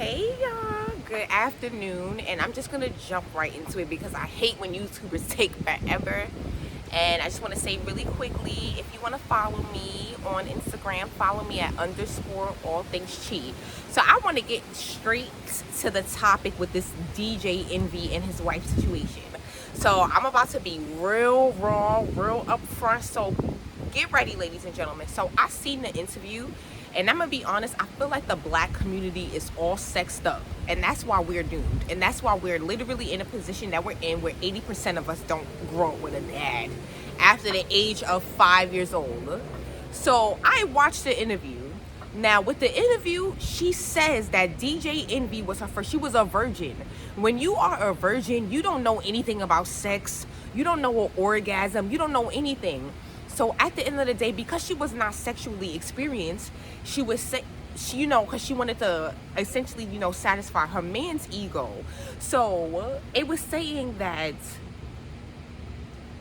Hey y'all, good afternoon, and I'm just gonna jump right into it because I hate when YouTubers take forever. And I just want to say really quickly, if you want to follow me on Instagram, follow me at underscore all things chi. So I want to get straight to the topic with this DJ Envy and his wife situation. So I'm about to be real raw, real upfront. So get ready, ladies and gentlemen. So I seen the interview, and I'm gonna be honest, I feel like the black community is all sexed up, and that's why we're doomed, and that's why we're literally in a position that we're in where 80% of us don't grow up with a dad after the age of 5 years old. So I watched the interview. Now, with the interview, she says that DJ Envy was her first. She was a virgin. When you are a virgin, you don't know anything about sex. You don't know an orgasm. You don't know anything. So at the end of the day, because she was not sexually experienced, she was because she wanted to essentially, satisfy her man's ego. So it was saying that,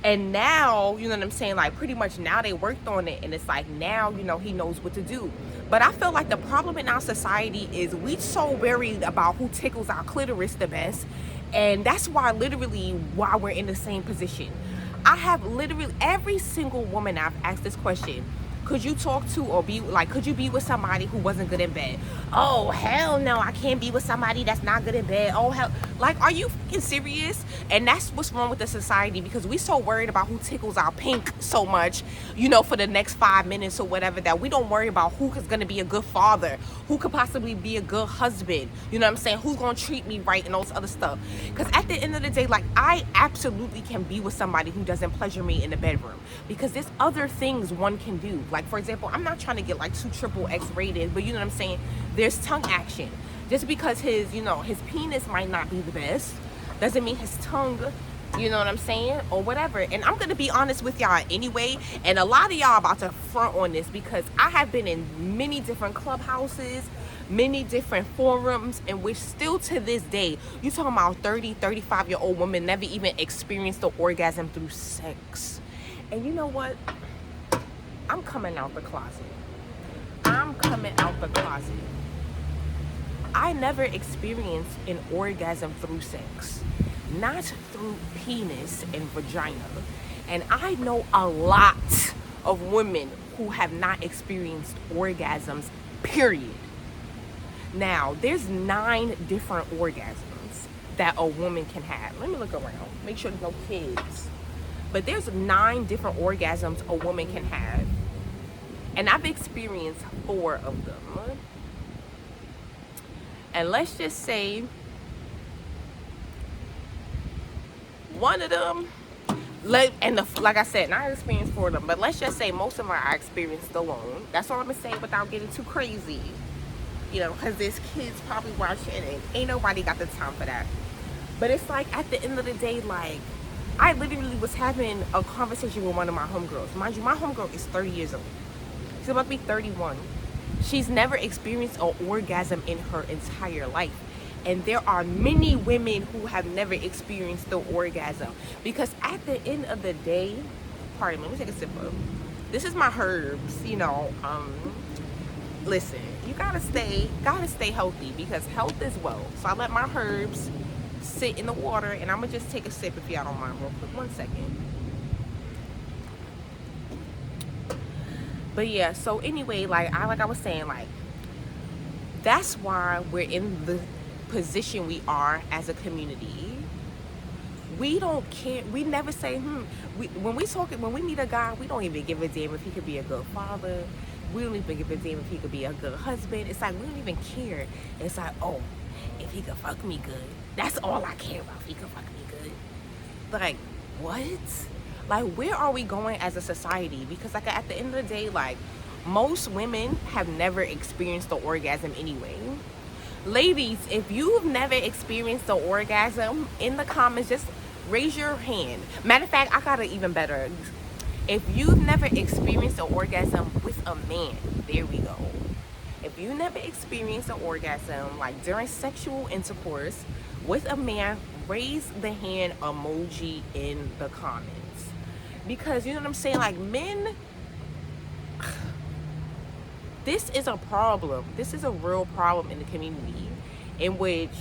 and now, you know what I'm saying, like pretty much now they worked on it, and it's like now, he knows what to do. But I feel like the problem in our society is we so worried about who tickles our clitoris the best, and that's why we're in the same position. I have literally every single woman I've asked this question: could you talk to or be like, could you be with somebody who wasn't good in bed? Oh, hell no, I can't be with somebody that's not good in bed. Oh, hell. Like, are you fucking serious? And that's what's wrong with the society, because we so worried about who tickles our pink so much, for the next 5 minutes or whatever, that we don't worry about who is going to be a good father, who could possibly be a good husband, you know what I'm saying, who's going to treat me right and all this other stuff. Because at the end of the day, like, I absolutely can be with somebody who doesn't pleasure me in the bedroom, because there's other things one can do. Like, for example, I'm not trying to get like 2 triple X rated, but you know what I'm saying, there's tongue action. Just because his penis might not be the best doesn't mean his tongue, you know what I'm saying, or whatever. And I'm gonna be honest with y'all anyway, and a lot of y'all about to front on this, because I have been in many different clubhouses, many different forums, in which still to this day, you talking about 35-year-old women never even experienced the orgasm through sex. And you know what? I'm coming out the closet. I never experienced an orgasm through sex, not through penis and vagina. And I know a lot of women who have not experienced orgasms, period. Now, there's 9 different orgasms that a woman can have. Let me look around, make sure there's no kids. But there's 9 different orgasms a woman can have. And I've experienced 4 of them. And let's just say one of them, like I said, I experienced 4 of them, but let's just say most of them I experienced alone. That's all I'm gonna say without getting too crazy. Because there's kids probably watching, and ain't nobody got the time for that. But it's like, at the end of the day, like, I literally was having a conversation with one of my homegirls. Mind you, my homegirl is 30 years old. She's about to be 31. She's never experienced an orgasm in her entire life. And there are many women who have never experienced the orgasm. Because at the end of the day, pardon me, let me take a sip of. This is my herbs, listen, you gotta stay healthy, because health is wealth. So I let my herbs sit in the water, and I'm gonna just take a sip if y'all don't mind real quick. 1 second. But yeah, so anyway, like I was saying, like, that's why we're in the position we are as a community. We don't care. We never say, when we meet a guy, we don't even give a damn if he could be a good father. We don't even give a damn if he could be a good husband. It's like, we don't even care. It's like, oh, if he could fuck me good, that's all I care about. If he could fuck me good. Like, what? Like, where are we going as a society? Because, like, at the end of the day, like, most women have never experienced the orgasm anyway. Ladies, if you've never experienced the orgasm, in the comments, just raise your hand. Matter of fact, I got it even better. If you've never experienced an orgasm with a man, there we go. If you never experienced an orgasm, like during sexual intercourse with a man, raise the hand emoji in the comments. Because, you know what I'm saying, like, men, this is a problem. This is a real problem in the community. in which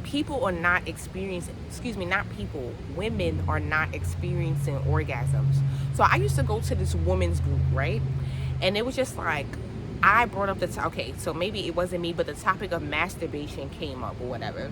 people are not experiencing, not people, women are not experiencing orgasms. So I used to go to this women's group, right? And it was just like, I brought up okay, so maybe it wasn't me, but the topic of masturbation came up or whatever.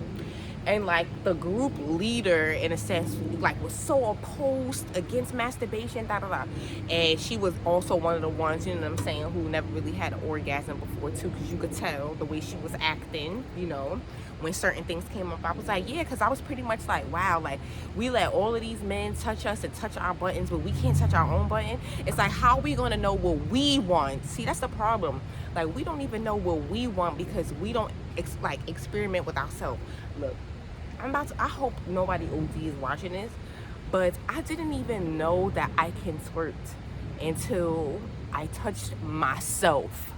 And like the group leader, in a sense, like was so opposed against masturbation, da da da. And she was also one of the ones, you know what I'm saying, who never really had an orgasm before too, because you could tell the way she was acting, you know, when certain things came up. I was like, yeah, because I was pretty much like, wow, like we let all of these men touch us and touch our buttons, but we can't touch our own button. It's like, how are we gonna know what we want? See, that's the problem. Like, we don't even know what we want because we don't experiment with ourselves. Look, I hope nobody OD is watching this, but I didn't even know that I can squirt until I touched myself.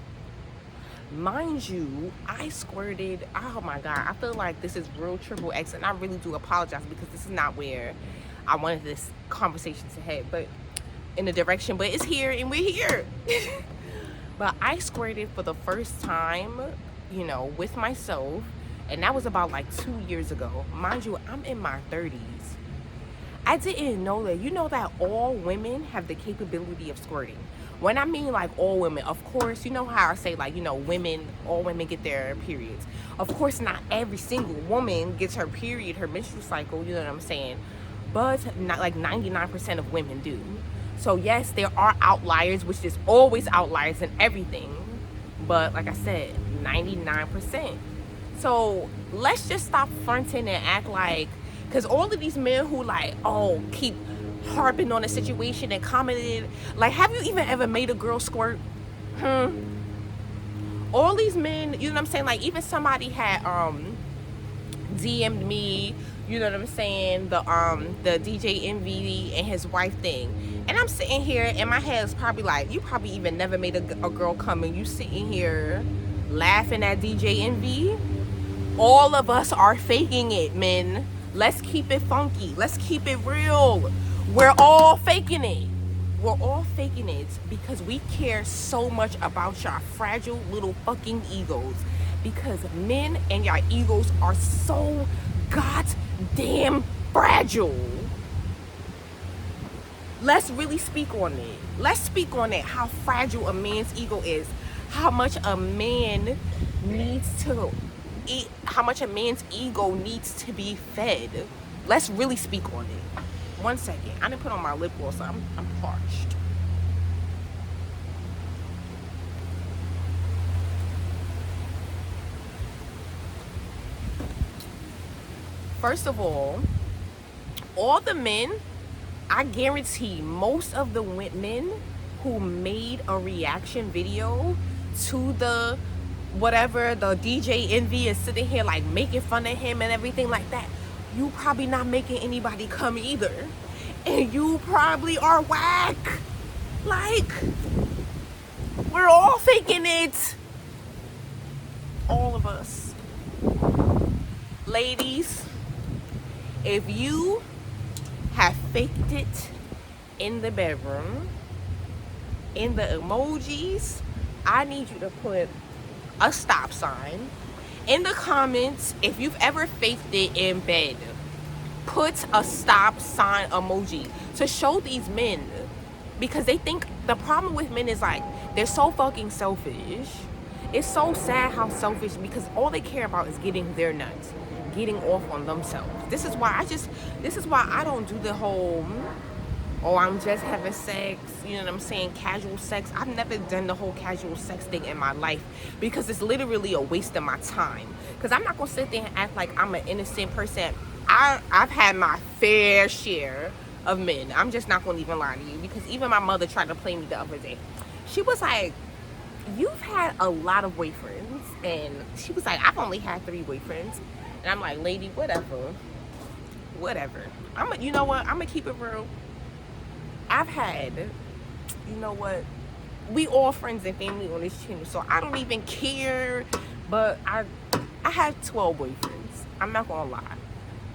Mind you, I squirted, oh my God, I feel like this is real triple X, and I really do apologize because this is not where I wanted this conversation to head, but in a direction, but it's here and we're here. But I squirted for the first time, you know, with myself. And that was about like 2 years ago. Mind you, I'm in my 30s. I didn't know that. You know that all women have the capability of squirting. When I mean like all women, of course, you know how I say like, you know, all women get their periods. Of course, not every single woman gets her period, her menstrual cycle, you know what I'm saying? But not like 99% of women do. So yes, there are outliers, which there's always outliers in everything. But like I said, 99%. So let's just stop fronting and act like, because all of these men who like, oh, keep harping on a situation and commented, like, have you even ever made a girl squirt? All these men, you know what I'm saying? Like, even somebody had DM'd me, you know what I'm saying, the DJ Envy and his wife thing. And I'm sitting here and my head is probably like, you probably even never made a girl come, and you sitting here laughing at DJ Envy. All of us are faking it, men. Let's keep it funky. Let's keep it real. We're all faking it. We're all faking it because we care so much about your fragile little fucking egos. Because men and your egos are so goddamn fragile. Let's really speak on it. Let's speak on it, how fragile a man's ego is. How much a man needs to eat, how much a man's ego needs to be fed. Let's really speak on it. 1 second. I didn't put on my lip gloss, so I'm parched. First of all the men, I guarantee most of the men who made a reaction video to the whatever, the DJ Envy, is sitting here like making fun of him and everything like that, you probably not making anybody come either, and you probably are whack. Like, we're all faking it, all of us. Ladies, if you have faked it in the bedroom, in the emojis, I need you to put a stop sign. In the comments, if you've ever faked it in bed, put a stop sign emoji to show these men, because they think, the problem with men is like, they're so fucking selfish. It's so sad how selfish, because all they care about is getting their nuts, getting off on themselves. This is why I don't do the whole, oh, I'm just having sex, you know what I'm saying, casual sex. I've never done the whole casual sex thing in my life because it's literally a waste of my time. Because I'm not going to sit there and act like I'm an innocent person. I've had my fair share of men. I'm just not going to even lie to you, because even my mother tried to play me the other day. She was like, you've had a lot of boyfriends. And she was like, I've only had 3 boyfriends. And I'm like, lady, whatever. You know what? I'm going to keep it real. I've had, you know what, we all friends and family on this channel, so I don't even care. But I had 12 boyfriends. I'm not gonna lie.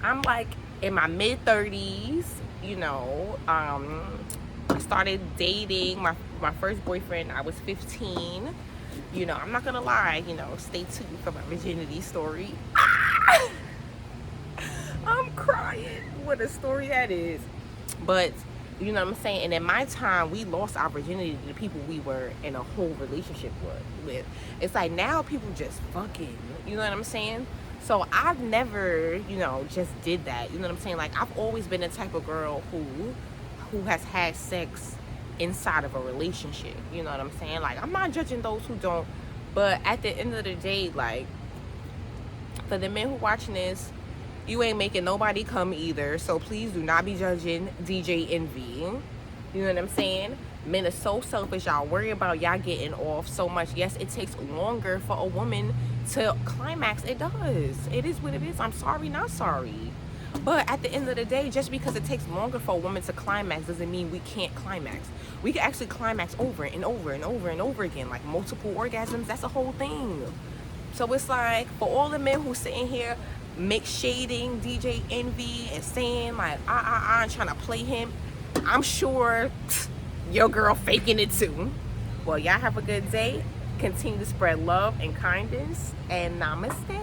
I'm like in my mid-30s, you know. I started dating my first boyfriend, I was 15. You know, I'm not gonna lie, you know, stay tuned for my virginity story. I'm crying. What a story that is. But you know what I'm saying? And in my time, we lost our virginity to the people we were in a whole relationship with. It's like now people just fucking, you know what I'm saying? So I've never, just did that. You know what I'm saying? Like I've always been the type of girl who has had sex inside of a relationship. You know what I'm saying? Like I'm not judging those who don't, but at the end of the day, like for the men who watching this, you ain't making nobody come either. So please do not be judging DJ Envy. You know what I'm saying? Men are so selfish. Y'all worry about y'all getting off so much. Yes, it takes longer for a woman to climax. It does. It is what it is. I'm sorry, not sorry. But at the end of the day, just because it takes longer for a woman to climax doesn't mean we can't climax. We can actually climax over and over and over and over again, like multiple orgasms. That's a whole thing. So it's like, for all the men who sitting here make shading DJ Envy and saying like, and trying to play him, I'm sure your girl faking it too. Well, y'all have a good day. Continue to spread love and kindness, and namaste.